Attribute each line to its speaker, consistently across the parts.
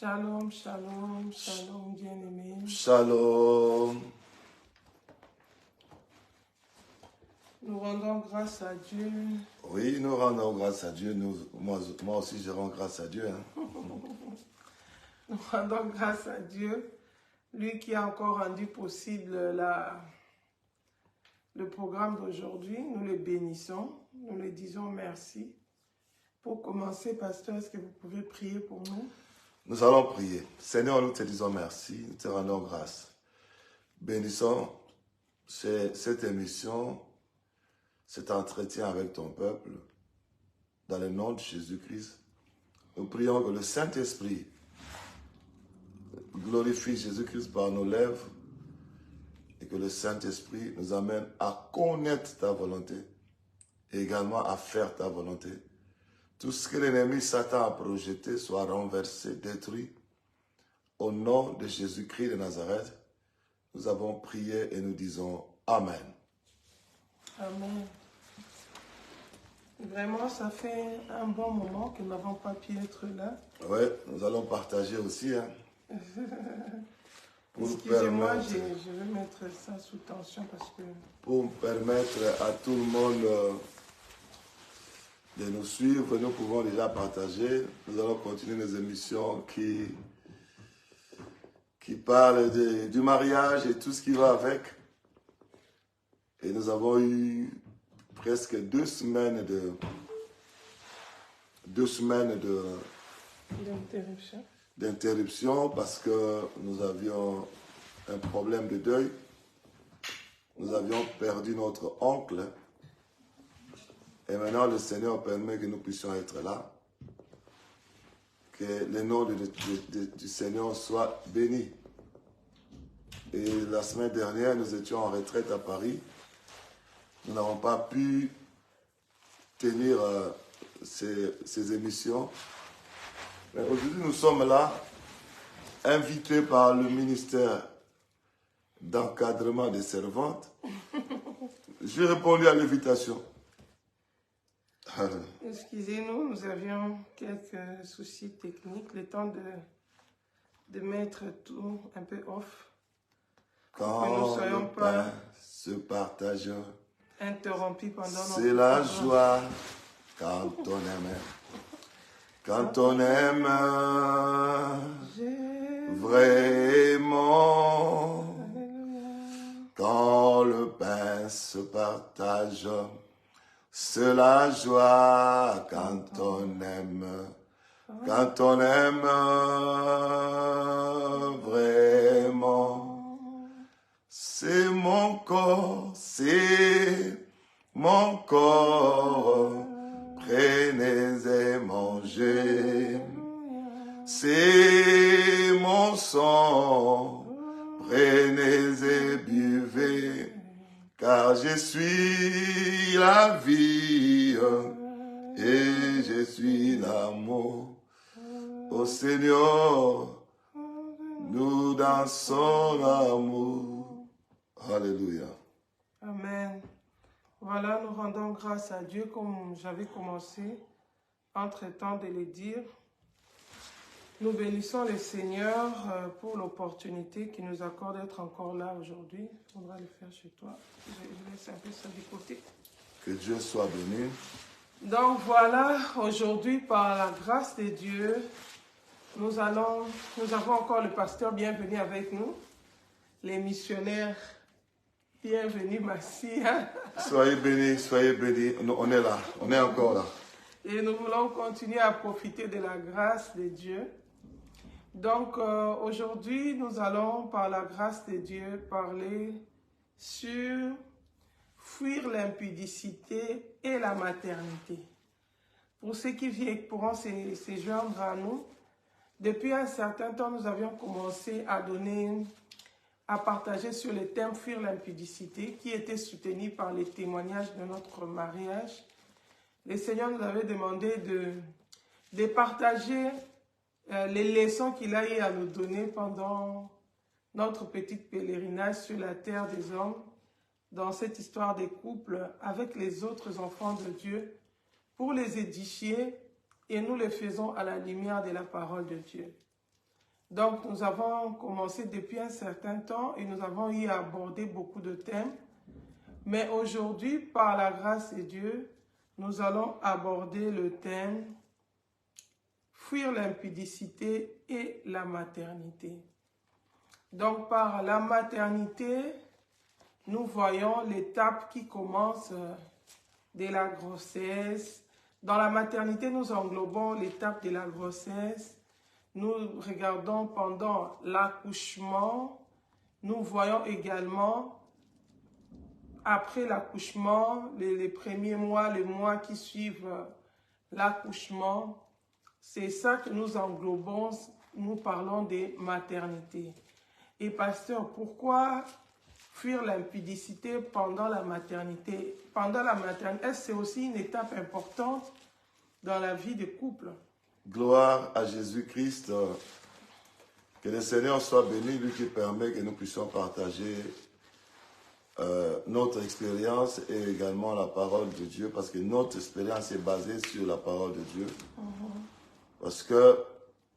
Speaker 1: Shalom, shalom, shalom, bien-aimés.
Speaker 2: Shalom.
Speaker 1: Nous rendons grâce à Dieu.
Speaker 2: Oui, nous rendons grâce à Dieu. Moi aussi, je rends grâce à Dieu.
Speaker 1: Nous rendons grâce à Dieu, lui qui a encore rendu possible le programme d'aujourd'hui. Nous le bénissons, nous le disons merci. Pour commencer, pasteur, est-ce que vous pouvez prier pour nous?
Speaker 2: Nous allons prier. Seigneur, nous te disons merci, nous te rendons grâce. Bénissons cette émission, cet entretien avec ton peuple, dans le nom de Jésus-Christ. Nous prions que le Saint-Esprit glorifie Jésus-Christ par nos lèvres et que le Saint-Esprit nous amène à connaître ta volonté et également à faire ta volonté. Tout ce que l'ennemi Satan a projeté soit renversé, détruit. Au nom de Jésus-Christ de Nazareth, nous avons prié et nous disons Amen.
Speaker 1: Amen. Vraiment, ça fait un bon moment que nous n'avons pas pu être là.
Speaker 2: Oui, nous allons partager aussi.
Speaker 1: Excusez-moi, je vais mettre ça sous tension parce que...
Speaker 2: Pour permettre à tout le monde de nous suivre, nous pouvons déjà partager. Nous allons continuer nos émissions qui parlent du mariage et tout ce qui va avec. Et nous avons eu presque 2 semaines d'interruption parce que nous avions un problème de deuil. Nous avions perdu notre oncle. Et maintenant, le Seigneur permet que nous puissions être là. Que le nom du Seigneur soit béni. Et la semaine dernière, nous étions en retraite à Paris. Nous n'avons pas pu tenir ces émissions. Mais aujourd'hui, nous sommes là, invités par le ministère d'encadrement des servantes. J'ai répondu à l'invitation.
Speaker 1: Excusez-nous, nous avions quelques soucis techniques, le temps de mettre tout un peu off.
Speaker 2: Quand le pain se partage,
Speaker 1: interrompu pendant notre
Speaker 2: c'est la joie quand on aime. Quand on aime vraiment, quand le pain se partage, c'est la joie quand on aime vraiment. C'est mon corps, prenez et mangez. C'est mon sang, prenez et buvez. Car je suis la vie et je suis l'amour. Ô Seigneur, nous dansons l'amour. Alléluia.
Speaker 1: Amen. Voilà, nous rendons grâce à Dieu comme j'avais commencé entre-temps de le dire. Nous bénissons le Seigneur pour l'opportunité qu'il nous accorde d'être encore là aujourd'hui. Il faudra le faire chez toi. Je laisse un peu ça du côté.
Speaker 2: Que Dieu soit béni.
Speaker 1: Donc voilà, aujourd'hui, par la grâce de Dieu, nous avons encore le pasteur bienvenu avec nous, les missionnaires. Bienvenue, merci.
Speaker 2: Soyez bénis, soyez bénis. On est là, on est encore là.
Speaker 1: Et nous voulons continuer à profiter de la grâce de Dieu. Donc, aujourd'hui, nous allons, par la grâce de Dieu, parler sur fuir l'impudicité et la maternité. Pour ceux qui pourront se joindre à nous, depuis un certain temps, nous avions commencé à partager sur le thème fuir l'impudicité, qui était soutenu par les témoignages de notre mariage. Le Seigneur nous avait demandé de partager les leçons qu'il a eu à nous donner pendant notre petit pèlerinage sur la terre des hommes, dans cette histoire des couples avec les autres enfants de Dieu, pour les édifier, et nous le faisons à la lumière de la parole de Dieu. Donc, nous avons commencé depuis un certain temps et nous avons eu à aborder beaucoup de thèmes. Mais aujourd'hui, par la grâce de Dieu, nous allons aborder le thème « Fuir l'impudicité et la maternité ». Donc, par la maternité, nous voyons l'étape qui commence de la grossesse. Dans la maternité, nous englobons l'étape de la grossesse. Nous regardons pendant l'accouchement. Nous voyons également, après l'accouchement, les premiers mois, les mois qui suivent l'accouchement. C'est ça que nous englobons, nous parlons de maternité. Et pasteur, pourquoi fuir l'impudicité pendant la maternité? Pendant la maternité, est-ce que c'est aussi une étape importante dans la vie des couples?
Speaker 2: Gloire à Jésus-Christ. Que le Seigneur soit béni, lui qui permet que nous puissions partager notre expérience et également la parole de Dieu, parce que notre expérience est basée sur la parole de Dieu. Parce que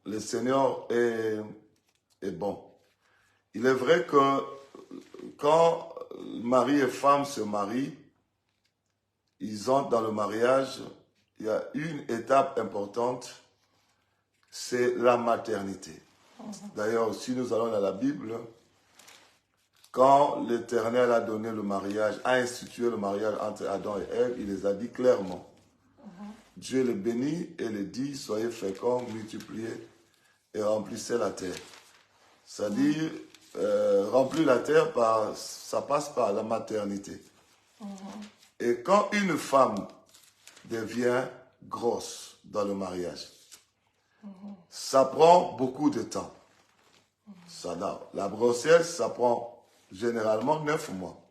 Speaker 2: le Seigneur est bon. Il est vrai que quand mari et femme se marient, ils entrent dans le mariage, il y a une étape importante, c'est la maternité. D'ailleurs, si nous allons dans la Bible, quand l'Éternel a donné le mariage, a institué le mariage entre Adam et Ève, il les a dit clairement. Dieu les bénit et les dit, soyez féconds, multipliez et remplissez la terre. C'est-à-dire, remplir la terre, ça passe par la maternité. Et quand une femme devient grosse dans le mariage, ça prend beaucoup de temps. La grossesse, ça prend généralement 9 mois.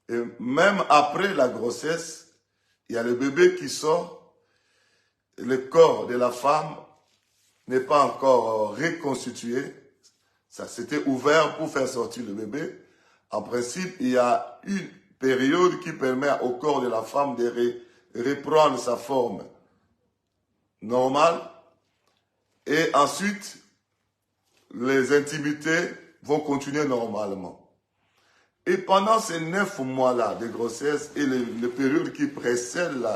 Speaker 2: Et même après la grossesse, il y a le bébé qui sort, le corps de la femme n'est pas encore reconstitué. Ça s'était ouvert pour faire sortir le bébé. En principe, il y a une période qui permet au corps de la femme de reprendre sa forme normale. Et ensuite, les intimités vont continuer normalement. Et pendant ces 9 mois-là de grossesse et les périodes qui précèdent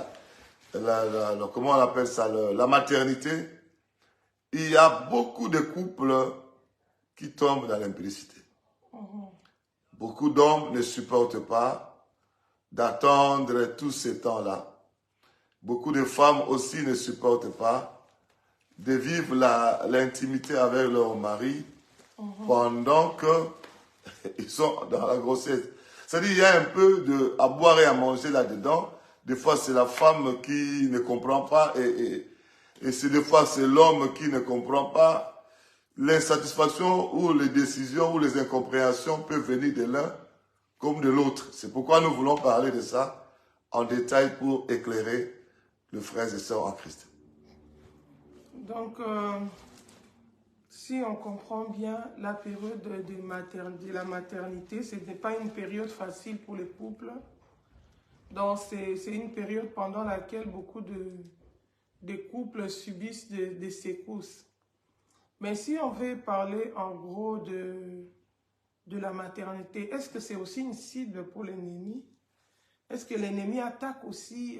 Speaker 2: comment on appelle ça, la maternité, il y a beaucoup de couples qui tombent dans l'impudicité. Beaucoup d'hommes ne supportent pas d'attendre tous ces temps-là. Beaucoup de femmes aussi ne supportent pas de vivre l'intimité avec leur mari pendant qu'ils sont dans la grossesse. C'est-à-dire qu'il y a un peu à boire et à manger là-dedans. Des fois, c'est la femme qui ne comprend pas et des fois, c'est l'homme qui ne comprend pas. L'insatisfaction ou les décisions ou les incompréhensions peuvent venir de l'un comme de l'autre. C'est pourquoi nous voulons parler de ça en détail pour éclairer les frères et sœurs en Christ.
Speaker 1: Donc, si on comprend bien la période de la maternité, ce n'est pas une période facile pour les couples. Donc, c'est une période pendant laquelle beaucoup de couples subissent des secousses. Mais si on veut parler en gros de la maternité, est-ce que c'est aussi une cible pour l'ennemi? Est-ce que l'ennemi attaque aussi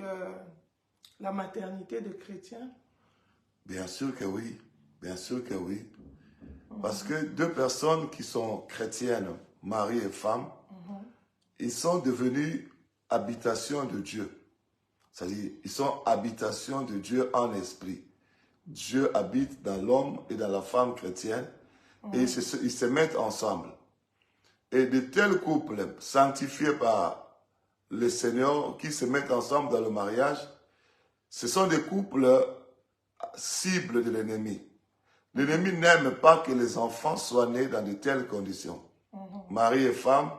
Speaker 1: la maternité des chrétiens?
Speaker 2: Bien sûr que oui, bien sûr que oui. Parce que 2 personnes qui sont chrétiennes, mari et femme, ils sont devenus habitation de Dieu. C'est-à-dire, ils sont habitation de Dieu en esprit. Dieu habite dans l'homme et dans la femme chrétienne et ils se mettent ensemble. Et de tels couples sanctifiés par le Seigneur qui se mettent ensemble dans le mariage, ce sont des couples cibles de l'ennemi. L'ennemi n'aime pas que les enfants soient nés dans de telles conditions. Mari et femme,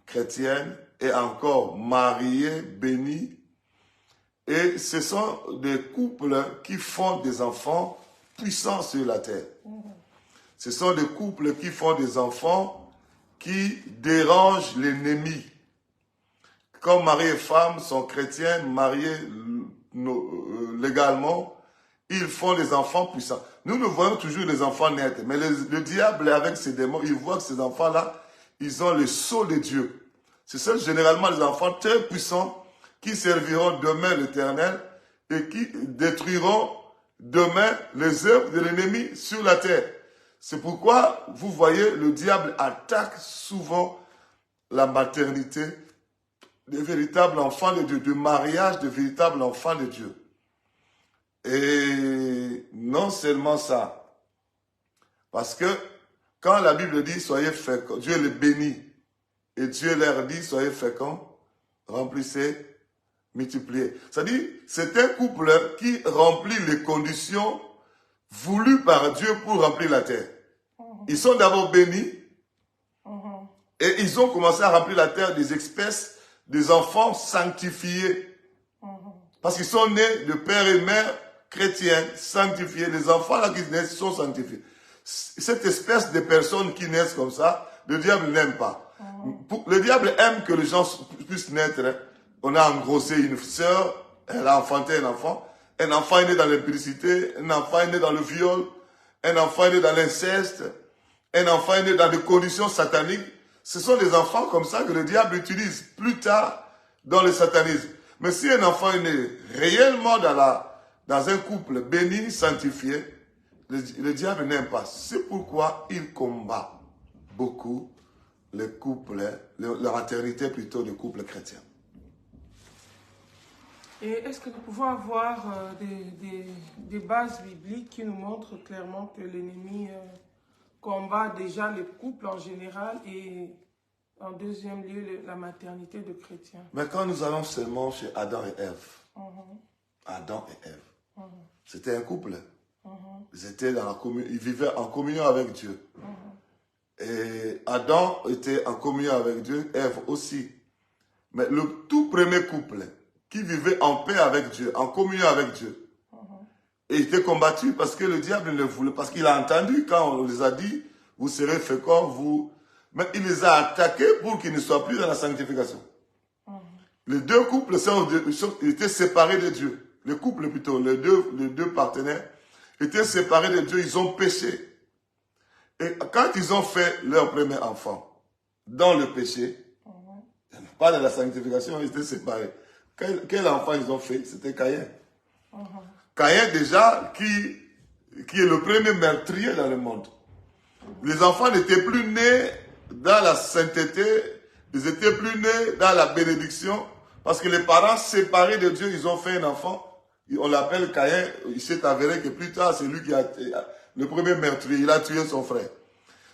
Speaker 2: chrétienne, et encore mariés, bénis. Et ce sont des couples qui font des enfants puissants sur la terre. Ce sont des couples qui font des enfants qui dérangent l'ennemi. Comme mari et femme sont chrétiens, mariés légalement, ils font des enfants puissants. Nous voyons toujours les enfants naître, mais le diable, avec ses démons, il voit que ces enfants-là, ils ont le sceau de Dieu. Ce sont généralement les enfants très puissants qui serviront demain l'Éternel et qui détruiront demain les œuvres de l'ennemi sur la terre. C'est pourquoi, vous voyez, le diable attaque souvent la maternité des véritables enfants de Dieu, du mariage de véritables enfants de Dieu. Et non seulement ça, parce que quand la Bible dit « soyez féconds », Dieu les bénit, et Dieu leur dit « soyez féconds, remplissez, multipliez ». C'est-à-dire, c'est un couple qui remplit les conditions voulues par Dieu pour remplir la terre. Ils sont d'abord bénis, et ils ont commencé à remplir la terre des espèces, des enfants sanctifiés. Parce qu'ils sont nés de père et mère chrétiens, sanctifiés. Les enfants là qui naissent sont sanctifiés. Cette espèce de personnes qui naissent comme ça, le diable n'aime pas. Le diable aime que les gens puissent naître. On a engrossé une sœur, elle a enfanté un enfant est né dans l'impudicité, un enfant est né dans le viol, un enfant est né dans l'inceste, un enfant est né dans des conditions sataniques. Ce sont des enfants comme ça que le diable utilise plus tard dans le satanisme. Mais si un enfant est né réellement dans un couple béni, sanctifié, le diable n'aime pas. C'est pourquoi il combat beaucoup les couples, la maternité plutôt des couples chrétiens.
Speaker 1: Et est-ce que nous pouvons avoir des bases bibliques qui nous montrent clairement que l'ennemi combat déjà les couples en général et en deuxième lieu la maternité de chrétiens?
Speaker 2: Mais quand nous allons seulement chez Adam et Ève, Adam et Ève, c'était un couple. Ils vivaient en communion avec Dieu. Et Adam était en communion avec Dieu, Ève aussi. Mais le tout premier couple qui vivait en paix avec Dieu, en communion avec Dieu, et il était combattu parce que le diable ne voulait, parce qu'il a entendu quand on les a dit, vous serez féconds, vous... Mais il les a attaqués pour qu'ils ne soient plus dans la sanctification. Les deux couples étaient séparés de Dieu. Les couples plutôt, les deux partenaires étaient séparés de Dieu, ils ont péché. Et quand ils ont fait leur premier enfant dans le péché, pas dans la sanctification, ils étaient séparés. Quel enfant ils ont fait? C'était Caïn. Caïn déjà, qui est le premier meurtrier dans le monde. Les enfants n'étaient plus nés dans la sainteté, ils n'étaient plus nés dans la bénédiction, parce que les parents séparés de Dieu, ils ont fait un enfant. On l'appelle Caïn. Il s'est avéré que plus tard, c'est lui qui a le premier meurtrier. Il a tué son frère.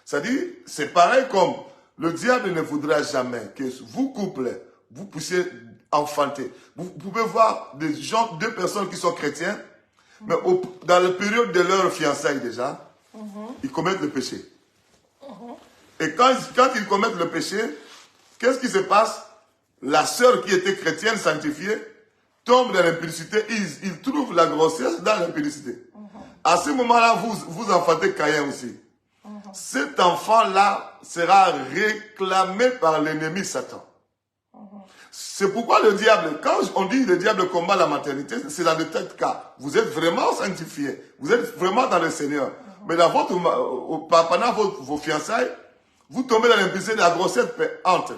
Speaker 2: C'est-à-dire, c'est pareil comme le diable ne voudra jamais que vous couple, vous puissiez enfanter. Vous pouvez voir deux personnes qui sont chrétiens, mais dans la période de leur fiançailles déjà, ils commettent le péché. Et quand ils commettent le péché, qu'est-ce qui se passe? La sœur qui était chrétienne, sanctifiée, tombe dans l'impudicité, ils trouvent la grossesse dans l'impudicité. À ce moment-là, vous enfantez Caïn aussi. Cet enfant-là sera réclamé par l'ennemi Satan. C'est pourquoi le diable, quand on dit le diable combat la maternité, c'est dans le tel cas. Vous êtes vraiment sanctifié, vous êtes vraiment dans le Seigneur. Mais pendant vos fiançailles, vous tombez dans l'impudicité de la grossesse entre.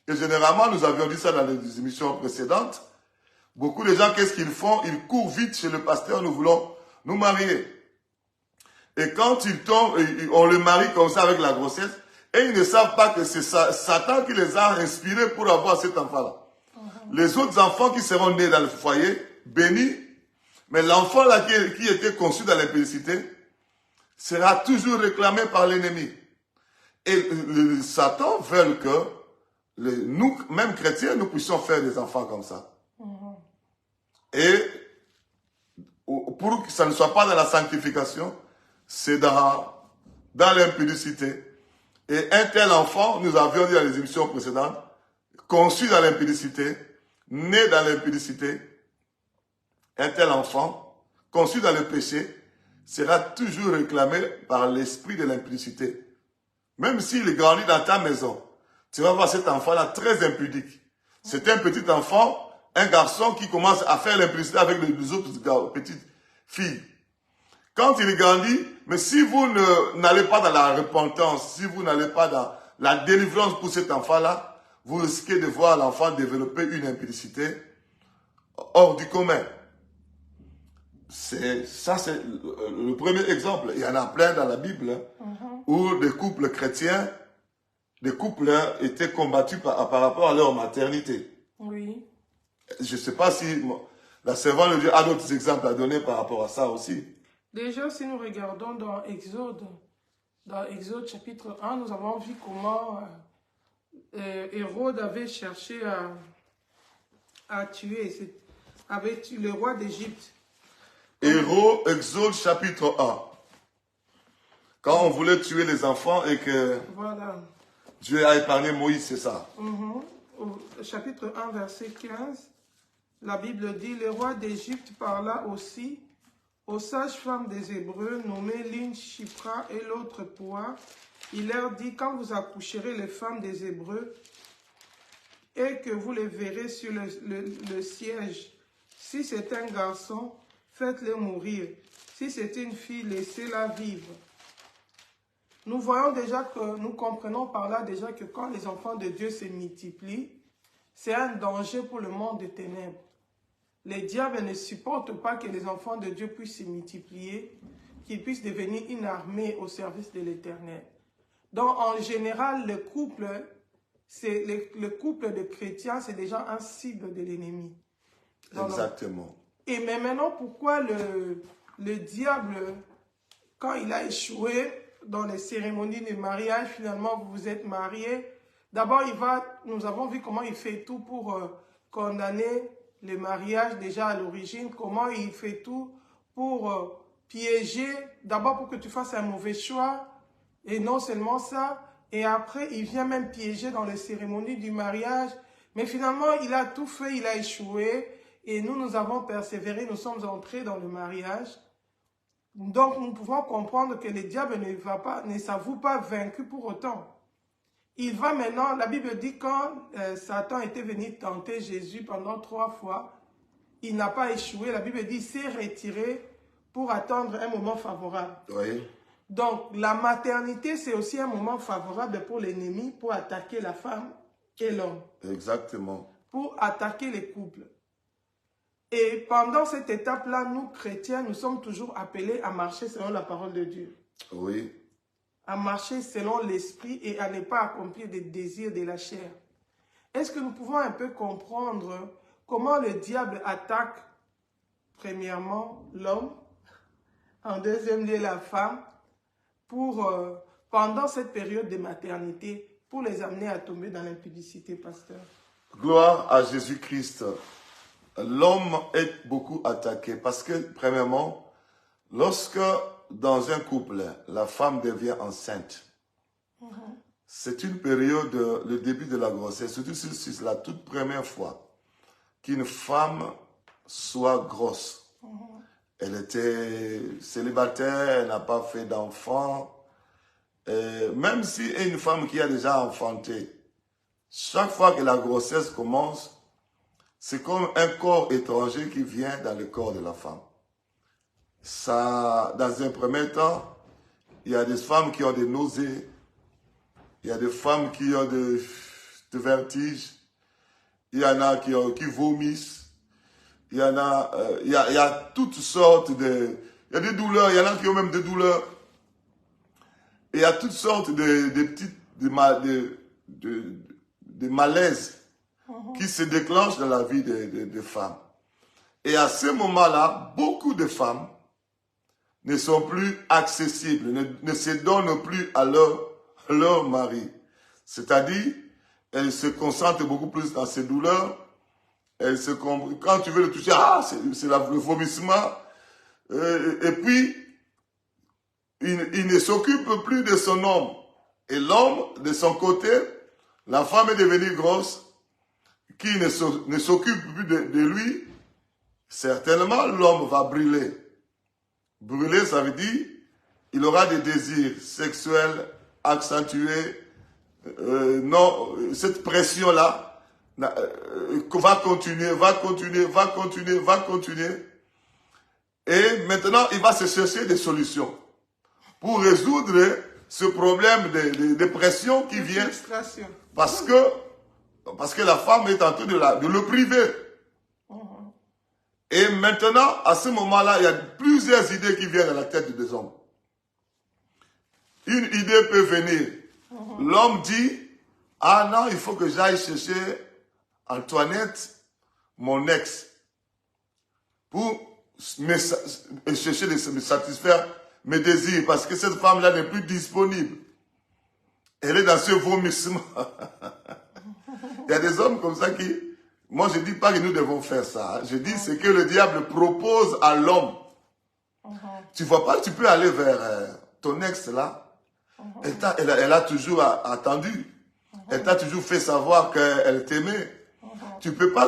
Speaker 2: Et généralement, nous avions dit ça dans les émissions précédentes. Beaucoup de gens, qu'est-ce qu'ils font? Ils courent vite chez le pasteur, nous voulons nous marier. Et quand ils tombent, on le marie comme ça avec la grossesse, et ils ne savent pas que c'est Satan qui les a inspirés pour avoir cet enfant-là. Les autres enfants qui seront nés dans le foyer, bénis, mais l'enfant là qui était conçu dans l'impudicité, sera toujours réclamé par l'ennemi. Et Satan veut que nous, même chrétiens, nous puissions faire des enfants comme ça. Et pour que ça ne soit pas dans la sanctification, c'est dans l'impudicité. Et un tel enfant, nous avions dit dans les émissions précédentes, conçu dans l'impudicité, né dans l'impudicité, un tel enfant, conçu dans le péché, sera toujours réclamé par l'esprit de l'impudicité. Même s'il grandit dans ta maison, tu vas voir cet enfant-là très impudique. C'est un petit enfant, un garçon qui commence à faire l'impudicité avec les autres petits. fille. Quand il grandit, mais si vous n'allez pas dans la repentance, si vous n'allez pas dans la délivrance pour cet enfant-là, vous risquez de voir l'enfant développer une impudicité hors du commun. Ça, c'est le premier exemple. Il y en a plein dans la Bible où des couples chrétiens, des couples étaient combattus par rapport à leur maternité.
Speaker 1: Oui.
Speaker 2: Je ne sais pas si la servante de Dieu a d'autres exemples à donner par rapport à ça aussi.
Speaker 1: Déjà, si nous regardons dans Exode chapitre 1, nous avons vu comment Hérode avait cherché à tuer, avait tué le roi d'Égypte.
Speaker 2: Exode chapitre 1. Quand on voulait tuer les enfants et que
Speaker 1: voilà.
Speaker 2: Dieu a épargné Moïse, c'est ça.
Speaker 1: Au chapitre 1, verset 15, la Bible dit, le roi d'Égypte parla aussi aux sages-femmes des Hébreux, nommées l'une Shipra et l'autre Poua. Il leur dit, quand vous accoucherez les femmes des Hébreux et que vous les verrez sur le siège, si c'est un garçon, faites-le mourir. Si c'est une fille, laissez-la vivre. Nous voyons déjà que, nous comprenons par là déjà que quand les enfants de Dieu se multiplient, c'est un danger pour le monde des ténèbres. Les diables ne supportent pas que les enfants de Dieu puissent se multiplier, qu'ils puissent devenir une armée au service de l'Éternel. Donc, en général, le couple de chrétiens, c'est déjà un cible de l'ennemi.
Speaker 2: Exactement.
Speaker 1: Et mais maintenant, pourquoi le diable, quand il a échoué dans les cérémonies de mariage, finalement, vous vous êtes mariés, d'abord, nous avons vu comment il fait tout pour condamner le mariage déjà à l'origine, comment il fait tout pour piéger, d'abord pour que tu fasses un mauvais choix, et non seulement ça, et après il vient même piéger dans les cérémonies du mariage, mais finalement il a tout fait, il a échoué, et nous avons persévéré, nous sommes entrés dans le mariage. Donc nous pouvons comprendre que le diable ne s'avoue pas vaincu pour autant. Il va maintenant, la Bible dit quand Satan était venu tenter Jésus pendant 3 fois, il n'a pas échoué. La Bible dit qu'il s'est retiré pour attendre un moment favorable.
Speaker 2: Oui.
Speaker 1: Donc la maternité, c'est aussi un moment favorable pour l'ennemi, pour attaquer la femme et l'homme.
Speaker 2: Exactement.
Speaker 1: Pour attaquer les couples. Et pendant cette étape-là, nous chrétiens, nous sommes toujours appelés à marcher selon la parole de Dieu.
Speaker 2: Oui.
Speaker 1: À marcher selon l'esprit et à ne pas accomplir des désirs de la chair. Est-ce que nous pouvons un peu comprendre comment le diable attaque, premièrement, l'homme, en deuxième lieu, la femme, pendant cette période de maternité, pour les amener à tomber dans l'impudicité, pasteur?
Speaker 2: Gloire à Jésus-Christ. L'homme est beaucoup attaqué parce que, premièrement, lorsque dans un couple, la femme devient enceinte, c'est une période, le début de la grossesse, surtout si c'est la toute première fois qu'une femme soit grosse. Elle était célibataire, elle n'a pas fait d'enfant. Même si une femme qui a déjà enfanté, chaque fois que la grossesse commence, c'est comme un corps étranger qui vient dans le corps de la femme. Ça, dans un premier temps, il y a des femmes qui ont des nausées, il y a des femmes qui ont de vertiges, il y en a qui vomissent, il y en a, il y a toutes sortes de, il y a des douleurs, il y en a qui ont même des douleurs. Et il y a toutes sortes de petites, de malaises qui se déclenchent dans la vie des femmes. Et à ce moment-là, beaucoup de femmes ne sont plus accessibles, ne se donnent plus à leur mari. C'est-à-dire, elles se concentrent beaucoup plus dans ces douleurs. Quand tu veux le toucher, c'est le vomissement. Et puis, il ne s'occupe plus de son homme. Et l'homme, de son côté, la femme est devenue grosse, qui ne s'occupe plus de lui, certainement l'homme va brûler. Brûler, ça veut dire, il aura des désirs sexuels accentués. Non, cette pression-là va continuer. Et maintenant, il va se chercher des solutions pour résoudre ce problème de dépression qui vient parce que la femme est en train de le priver. Et maintenant, à ce moment-là, il y a plusieurs idées qui viennent à la tête des hommes. Une idée peut venir. L'homme dit, ah non, il faut que j'aille chercher Antoinette, mon ex, pour chercher de me satisfaire mes désirs, parce que cette femme-là n'est plus disponible. Elle est dans ce vomissement. Il y a des hommes comme ça qui... Moi, je ne dis pas que nous devons faire ça. Je dis ce que le diable propose à l'homme. Tu ne vois pas, tu peux aller vers ton ex là. Elle a toujours attendu. Elle t'a toujours fait savoir qu'elle t'aimait. Tu peux pas.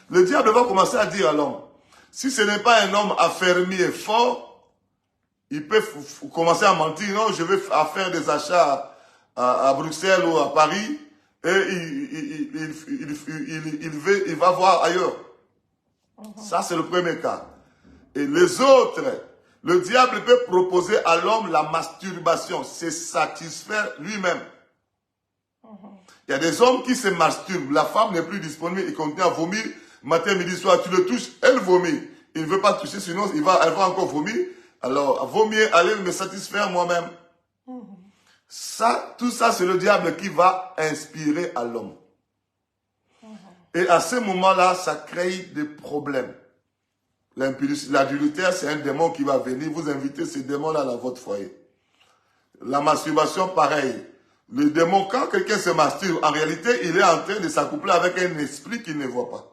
Speaker 2: Le diable va commencer à dire à l'homme, si ce n'est pas un homme affermi et fort, il peut commencer à mentir. Non, je vais faire des achats à Bruxelles ou à Paris. Et il va voir ailleurs. Ça, c'est le premier cas. Et les autres, le diable peut proposer à l'homme la masturbation, se satisfaire lui-même. Il y a des hommes qui se masturbent. La femme n'est plus disponible, il continue à vomir. Matin, midi, soir, tu le touches, elle vomit. Il ne veut pas toucher, sinon elle va encore vomir. Alors, vomir, allez me satisfaire moi-même. Ça, tout ça, c'est le diable qui va inspirer à l'homme. Et à ce moment-là, ça crée des problèmes. L'adultère, c'est un démon qui va venir. Vous invitez ces démons-là dans votre foyer. La masturbation, pareil. Le démon, quand quelqu'un se masturbe, en réalité, il est en train de s'accoupler avec un esprit qu'il ne voit pas.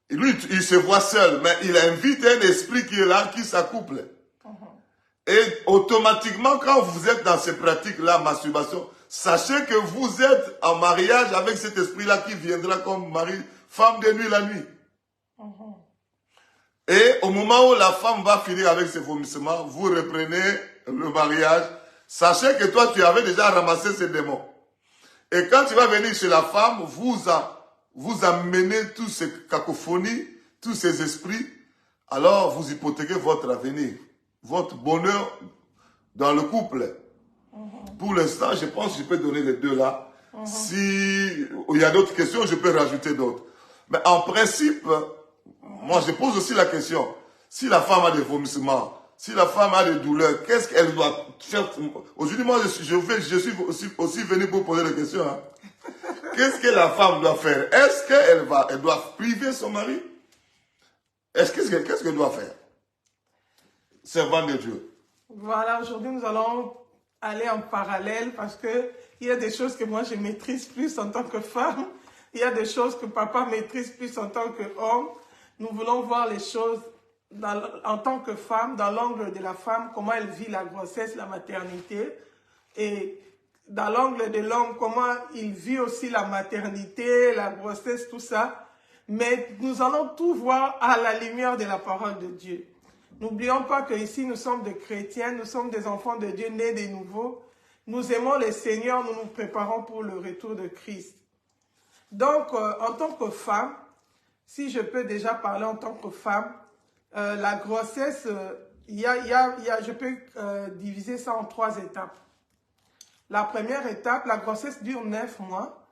Speaker 2: Et lui, il se voit seul, mais il invite un esprit qui est là, qui s'accouple. Et automatiquement, quand vous êtes dans ces pratiques-là, masturbation, sachez que vous êtes en mariage avec cet esprit-là qui viendra comme mari, femme de nuit la nuit. Et au moment où la femme va finir avec ses vomissements, vous reprenez le mariage. Sachez que toi, tu avais déjà ramassé ces démons. Et quand tu vas venir chez la femme, vous amenez toutes ces cacophonies, tous ces esprits, alors vous hypothéquez votre avenir, votre bonheur dans le couple. Pour l'instant, je pense que je peux donner les deux là. Si il y a d'autres questions, je peux rajouter d'autres. Mais en principe, moi je pose aussi la question, si la femme a des vomissements, si la femme a des douleurs, qu'est-ce qu'elle doit faire? Aujourd'hui, moi, je suis aussi venu pour poser la question. Hein. Qu'est-ce que la femme doit faire? Est-ce qu'elle doit priver son mari? Qu'est-ce qu'elle doit faire? Servant de Dieu.
Speaker 1: Voilà, aujourd'hui, nous allons aller en parallèle parce que il y a des choses que moi, je maîtrise plus en tant que femme. Il y a des choses que papa maîtrise plus en tant qu'homme. Nous voulons voir les choses en tant que femme, dans l'angle de la femme, comment elle vit la grossesse, la maternité. Et dans l'angle de l'homme, comment il vit aussi la maternité, la grossesse, tout ça. Mais nous allons tout voir à la lumière de la parole de Dieu. N'oublions pas qu'ici, nous sommes des chrétiens, nous sommes des enfants de Dieu nés de nouveau. Nous aimons le Seigneur, nous nous préparons pour le retour de Christ. Donc, en tant que femme, si je peux déjà parler en tant que femme, la grossesse, je peux diviser ça en 3 étapes. La première étape, la grossesse dure 9 mois,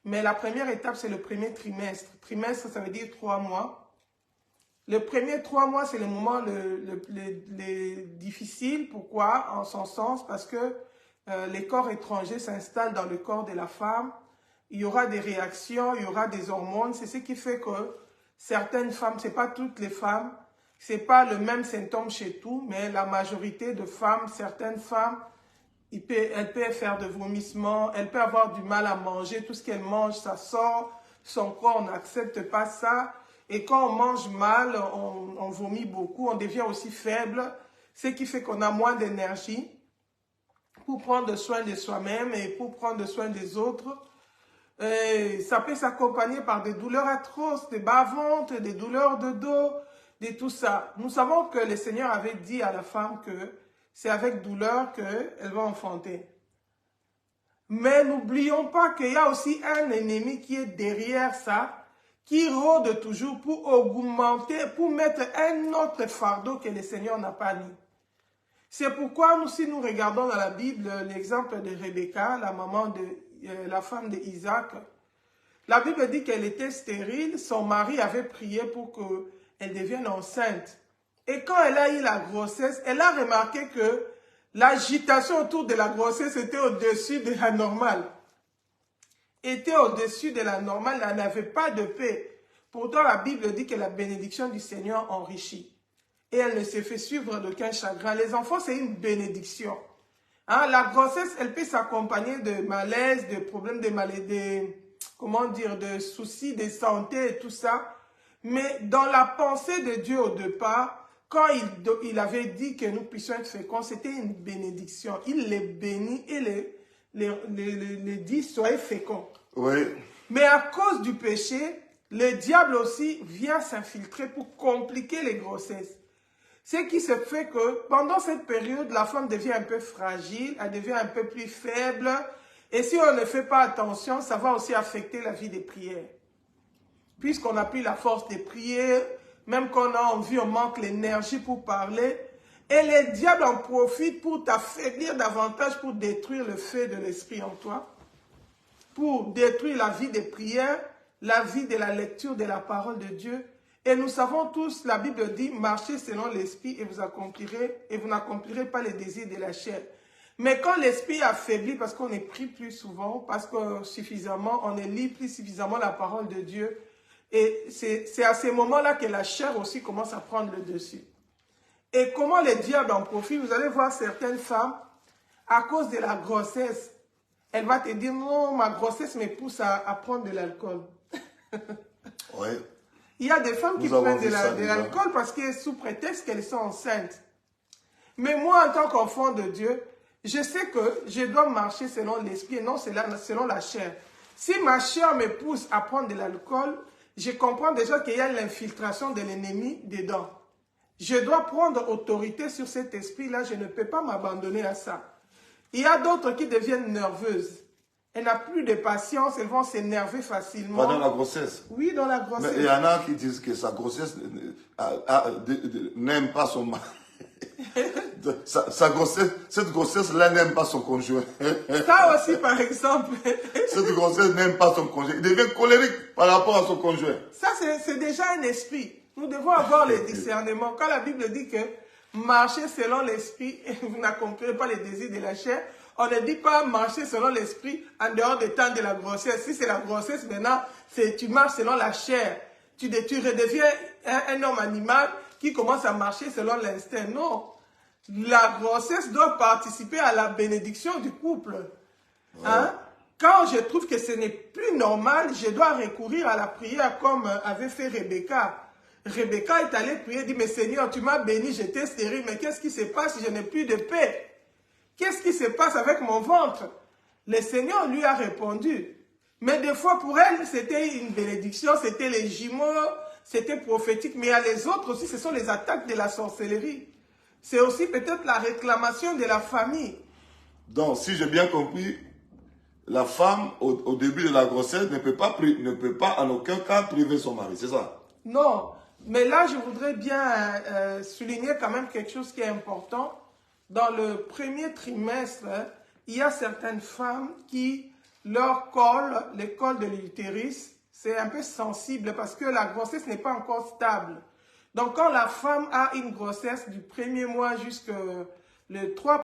Speaker 1: mais la première étape, c'est le premier trimestre. Trimestre, ça veut dire 3 mois. Le premier 3 mois, c'est le moment le difficile. Pourquoi? En son sens, parce que les corps étrangers s'installent dans le corps de la femme. Il y aura des réactions, il y aura des hormones. C'est ce qui fait que certaines femmes, ce n'est pas toutes les femmes, ce n'est pas le même symptôme chez tout, mais la majorité de femmes, certaines femmes, elle peut faire de vomissements, elle peut avoir du mal à manger, tout ce qu'elle mange, ça sort, son corps n'accepte pas ça. Et quand on mange mal, on vomit beaucoup, on devient aussi faible, ce qui fait qu'on a moins d'énergie pour prendre soin de soi-même et pour prendre soin des autres. Et ça peut s'accompagner par des douleurs atroces, des bas-ventres, des douleurs de dos, de tout ça. Nous savons que le Seigneur avait dit à la femme que c'est avec douleur qu'elle va enfanter. Mais n'oublions pas qu'il y a aussi un ennemi qui est derrière ça, qui rôde toujours pour augmenter, pour mettre un autre fardeau que le Seigneur n'a pas mis. C'est pourquoi nous, si nous regardons dans la Bible l'exemple de Rebecca, la maman de la femme d'Isaac, la Bible dit qu'elle était stérile, son mari avait prié pour qu'elle devienne enceinte. Et quand elle a eu la grossesse, elle a remarqué que l'agitation autour de la grossesse était au-dessus de la normale. Était au-dessus de la normale, elle n'avait pas de paix. Pourtant, la Bible dit que la bénédiction du Seigneur enrichit. Et elle ne se fait suivre d'aucun chagrin. Les enfants, c'est une bénédiction. Hein, la grossesse, elle peut s'accompagner de malaise, de problèmes de maladie, comment dire, de soucis de santé et tout ça. Mais dans la pensée de Dieu au départ, quand il avait dit que nous puissions être féconds, c'était une bénédiction. Il les bénit et les dit, soyez féconds.
Speaker 2: Oui.
Speaker 1: Mais à cause du péché, le diable aussi vient s'infiltrer pour compliquer les grossesses. Ce qui se fait que pendant cette période, la femme devient un peu fragile, elle devient un peu plus faible. Et si on ne fait pas attention, ça va aussi affecter la vie des prières. Puisqu'on n'a plus la force de prier, même quand on a envie, on manque l'énergie pour parler. Et le diable en profite pour t'affaiblir davantage, pour détruire le feu de l'esprit en toi, pour détruire la vie des prières, la vie de la lecture de la parole de Dieu. Et nous savons tous, la Bible dit, marchez selon l'esprit et vous n'accomplirez pas les désirs de la chair. Mais quand l'esprit affaiblit, parce qu'on est pris plus souvent, parce qu'on ne lit plus suffisamment la parole de Dieu, et c'est à ces moments-là que la chair aussi commence à prendre le dessus. Et comment le diable en profite? Vous allez voir certaines femmes, à cause de la grossesse, elle va te dire, non, ma grossesse me pousse à prendre de l'alcool.
Speaker 2: Oui.
Speaker 1: Il y a des femmes qui prennent de l'alcool parce que sous prétexte qu'elles sont enceintes. Mais moi, en tant qu'enfant de Dieu, je sais que je dois marcher selon l'esprit et non selon la chair. Si ma chair me pousse à prendre de l'alcool, je comprends déjà qu'il y a l'infiltration de l'ennemi dedans. Je dois prendre autorité sur cet esprit-là, je ne peux pas m'abandonner à ça. Il y a d'autres qui deviennent nerveuses. Elle n'a plus de patience, elles vont s'énerver facilement.
Speaker 2: Pendant la grossesse?
Speaker 1: Oui, dans la grossesse.
Speaker 2: Mais il y en a qui disent que sa grossesse n'aime pas son mari. Cette grossesse-là n'aime pas son conjoint.
Speaker 1: Ça aussi, par exemple.
Speaker 2: Cette grossesse n'aime pas son conjoint. Il devient colérique par rapport à son conjoint.
Speaker 1: Ça, c'est déjà un esprit. Nous devons avoir le discernement. Quand la Bible dit que marchez selon l'esprit et vous n'accomplirez pas les désirs de la chair, on ne dit pas marcher selon l'esprit en dehors des temps de la grossesse. Si c'est la grossesse, maintenant, tu marches selon la chair. Tu redeviens un homme animal qui commence à marcher selon l'instinct. Non. La grossesse doit participer à la bénédiction du couple. Ouais. Hein? Quand je trouve que ce n'est plus normal, je dois recourir à la prière comme avait fait Rebecca. Rebecca est allée prier, dit, mais Seigneur, tu m'as béni, j'étais stérile, mais qu'est-ce qui se passe si je n'ai plus de paix? Qu'est-ce qui se passe avec mon ventre? Le Seigneur lui a répondu. Mais des fois, pour elle, c'était une bénédiction, c'était les jumeaux, c'était prophétique. Mais il y a les autres aussi, ce sont les attaques de la sorcellerie. C'est aussi peut-être la réclamation de la famille.
Speaker 2: Donc, si j'ai bien compris, la femme, au début de la grossesse, ne peut pas en aucun cas priver son mari, c'est ça?
Speaker 1: Non, mais là, je voudrais bien souligner quand même quelque chose qui est important. Dans le premier trimestre, il y a certaines femmes qui, leur col, le col de l'utérus, c'est un peu sensible parce que la grossesse n'est pas encore stable. Donc, quand la femme a une grossesse du premier mois jusqu'au 3